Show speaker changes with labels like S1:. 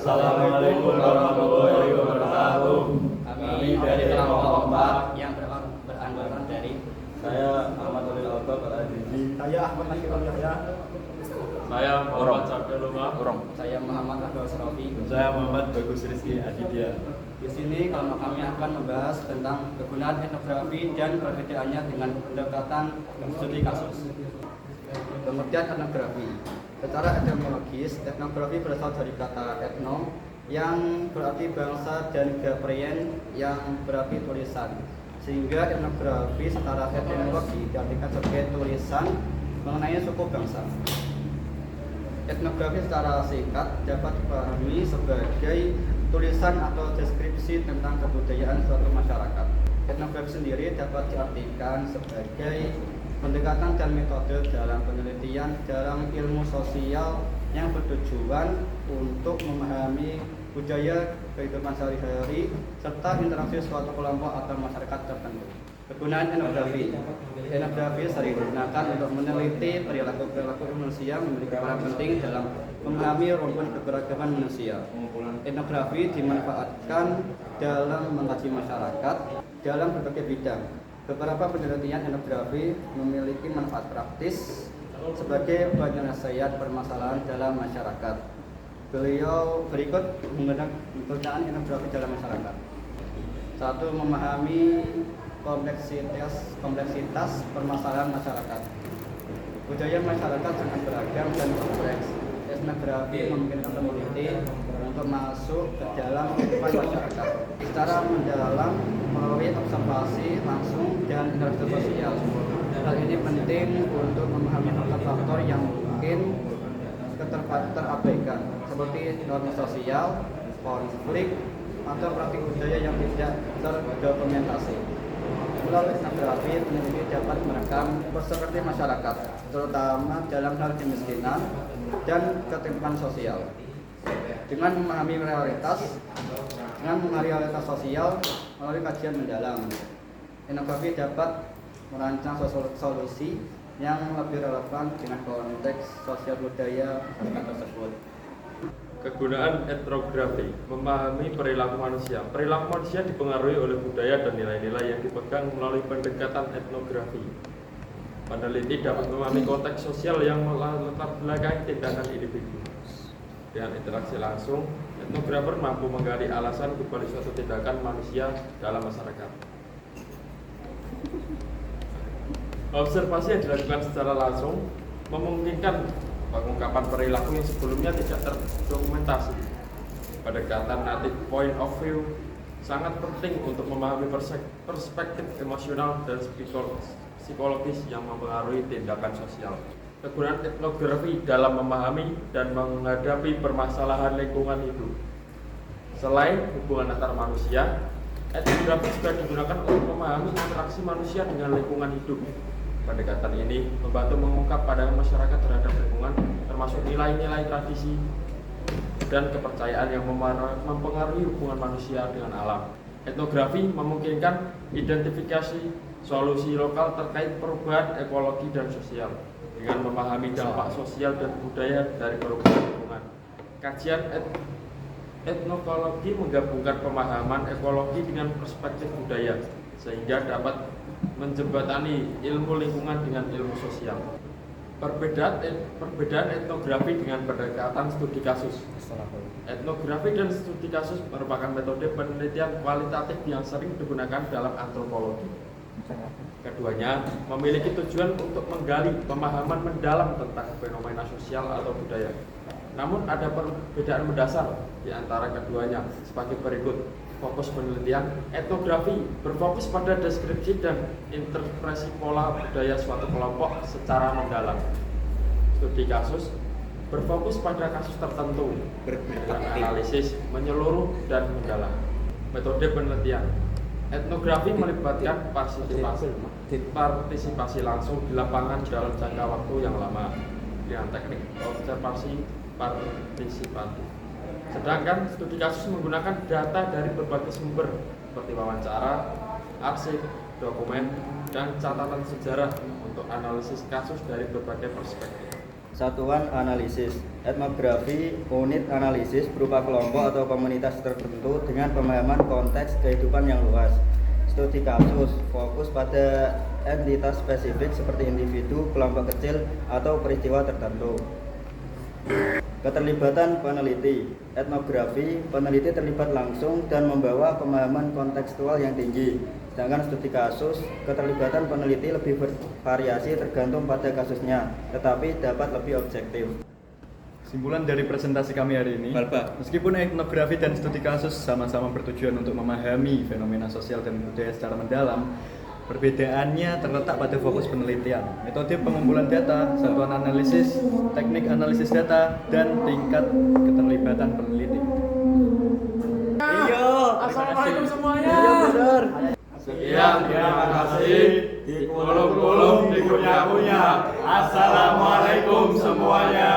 S1: Assalamualaikum warahmatullahi wabarakatuh.
S2: Kami dari kelompok 4 yang beranggotakan dari
S1: Saya Ahmad Alil Albab Al-Adiji.
S3: Saya Ahmad Nasirul Yahya.
S1: Saya Muhammad Sabda Luma.
S2: saya Muhammad Abdul Sarafi.
S1: Saya Muhammad Bagus Rizky Aditya.
S2: Di sini kelompok kami akan membahas tentang kegunaan etnografi dan perbedaannya dengan pendekatan studi kasus. Pengertian etnografi. Secara etimologis, etnografi berasal dari kata etno yang berarti bangsa dan gaprien yang berarti tulisan. Sehingga etnografi secara etimologi diartikan sebagai tulisan mengenai suku bangsa. Etnografi secara singkat dapat dipahami sebagai tulisan atau deskripsi tentang kebudayaan suatu masyarakat. Etnografi sendiri dapat diartikan sebagai pendekatan dan metode dalam penelitian dalam ilmu sosial yang bertujuan untuk memahami budaya, kehidupan sehari-hari, serta interaksi suatu kelompok atau masyarakat tertentu. Kegunaan etnografi. Etnografi sering digunakan untuk meneliti perilaku-perilaku manusia memiliki peran penting dalam memahami rumpun keberagaman manusia. Etnografi dimanfaatkan dalam mengkaji masyarakat dalam berbagai bidang. Beberapa penelitian etnografi memiliki manfaat praktis sebagai penyelesaian permasalahan dalam masyarakat. Beliau berikut menggunakan penggunaan etnografi dalam masyarakat. 1. Memahami kompleksitas permasalahan masyarakat. Budaya masyarakat sangat beragam dan kompleks. Etnografi memungkinkan peneliti untuk masuk ke dalam kehidupan masyarakat secara mendalam melalui observasi langsung dan interaksi sosial. Hal ini penting untuk memahami faktor-faktor yang mungkin terabaikan, seperti norma sosial, konflik, atau praktik budaya yang tidak terdokumentasi. Melalui etnografi, peneliti dapat merekam perspektif masyarakat, terutama dalam hal kemiskinan dan ketimpangan sosial. Dengan memahami realitas sosial melalui kajian mendalam, etnografi dapat merancang solusi yang lebih relevan dengan konteks sosial budaya masyarakat tersebut.
S1: Kegunaan etnografi, memahami perilaku manusia. Perilaku manusia dipengaruhi oleh budaya dan nilai-nilai yang dipegang melalui pendekatan etnografi. Peneliti dapat memahami konteks sosial yang melatar belakangi tindakan individu. Dengan interaksi langsung, etnografer mampu menggali alasan dibalik suatu tindakan manusia dalam masyarakat. Observasi yang dilakukan secara langsung memungkinkan pengungkapan perilaku yang sebelumnya tidak terdokumentasi. Pendekatan native point of view sangat penting untuk memahami perspektif emosional dan psikologis yang mempengaruhi tindakan sosial. Kegunaan etnografi dalam memahami dan menghadapi permasalahan lingkungan hidup. Selain hubungan antar manusia, etnografi juga digunakan untuk memahami interaksi manusia dengan lingkungan hidup. Pendekatan ini membantu mengungkap pandangan masyarakat terhadap lingkungan, termasuk nilai-nilai tradisi dan kepercayaan yang mempengaruhi hubungan manusia dengan alam. Etnografi memungkinkan identifikasi solusi lokal terkait perubahan ekologi dan sosial dengan memahami dampak sosial dan budaya dari perubahan lingkungan. Kajian etnologi menggabungkan pemahaman ekologi dengan perspektif budaya sehingga dapat menjembatani ilmu lingkungan dengan ilmu sosial. Perbedaan etnografi dengan pendekatan studi kasus. Etnografi dan studi kasus merupakan metode penelitian kualitatif yang sering digunakan dalam antropologi. Keduanya memiliki tujuan untuk menggali pemahaman mendalam tentang fenomena sosial atau budaya. Namun ada perbedaan mendasar di antara keduanya sebagai berikut. Fokus penelitian etnografi berfokus pada deskripsi dan interpretasi pola budaya suatu kelompok secara mendalam. Studi kasus berfokus pada kasus tertentu dengan analisis menyeluruh dan mendalam. Metode penelitian etnografi melibatkan partisipasi langsung di lapangan dalam jangka waktu yang lama dengan teknik observasi partisipatif. Sedangkan studi kasus menggunakan data dari berbagai sumber seperti wawancara, arsip, dokumen, dan catatan sejarah untuk analisis kasus dari berbagai perspektif.
S3: Satuan analisis. Etnografi unit analisis berupa kelompok atau komunitas tertentu dengan pemahaman konteks kehidupan yang luas. Studi kasus fokus pada entitas spesifik seperti individu, kelompok kecil, atau peristiwa tertentu. Keterlibatan peneliti. Etnografi, peneliti terlibat langsung dan membawa pemahaman kontekstual yang tinggi. Sedangkan studi kasus, keterlibatan peneliti lebih bervariasi tergantung pada kasusnya, tetapi dapat lebih objektif.
S4: Kesimpulan dari presentasi kami hari ini, meskipun etnografi dan studi kasus sama-sama bertujuan untuk memahami fenomena sosial dan budaya secara mendalam, perbedaannya terletak pada fokus penelitian, metode pengumpulan data, satuan analisis, teknik analisis data, dan tingkat keterlibatan peneliti.
S1: Assalamualaikum semuanya.
S3: Benar.
S1: Sekian, terima kasih. Di kulum-kulum, di kunyah-kunyah. Assalamualaikum semuanya.